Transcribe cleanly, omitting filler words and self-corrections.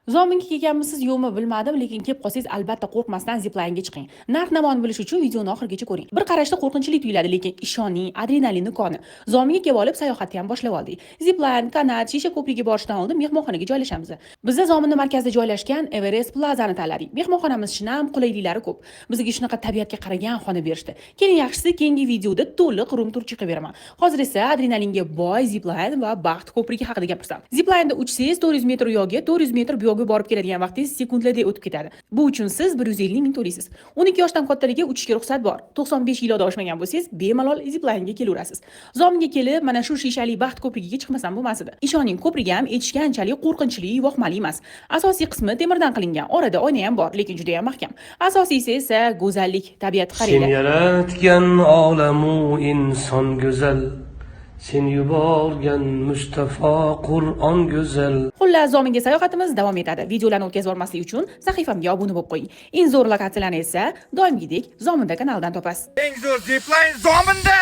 Zominga kelganmisiz yo'qmi bilmadim, lekin kelib qolsangiz albatta qo'rqmasdan ziplayinga chiqing. Narx-navoni bilish uchun videoni oxirigacha ko'ring. Bir qarashda qo'rqinchli tuyuladi, lekin ishoning, adrenalinni koni. Zominga kelib olib sayohatni ham boshlab oldik. Zipline, kanat, shisha ko'prigiga borishdan oldin mehmonxonaga joylashamiz. Bizda Zominning markazida joylashgan Everest Plaza'ni tanladik. Mehmonxonamiz shinam, qulayliklari ko'p. Bizga shunaqa tabiatga qaragan xona berishdi. Keling, yaxshisi keyingi videoda to'liq rum tur chiqib beraman. Hozir esa adrenalinga boy zipline va baxt ko'prigi haqida gapirsam. Ziplineda uchsangiz 400 metr yo'lga, 400 metr bu yo'lga borib keladigan vaqtingiz sekundlarda o'tib ketadi. Bu uchun siz 150 ming to'laysiz. 12 yoshdan kattalarga uchishga ruxsat bor. 95 yilda oshmagan bo'lsangiz, bemalol ziplinega kelaverasiz. Zominga kelib, mana shu shishali baxt ko'prigiga chiqmasam bo'lmas edi. Ishoning, ko'prik ham echganchalik qo'rqinchli, voqmali emas. Asosiy qismi temirdan qilingan. Orada oyna ham bor, lekin juda ham mahkam. Asosiysi esa go'zallik, tabiat Sen qaranglar. yaratgan olamu inson go'zal, sen yuborgan Mustafa Qur'on go'zal. Xullas, Zominga sayohatimiz davom etadi. Videolarni o'tkazib olmaslik uchun sahifamga obuna bo'lib qo'ying. Eng zo'r lokatsiyalarni esa doimgidek Zominda kanalidan topasiz. Eng zo'r zipline Zominda!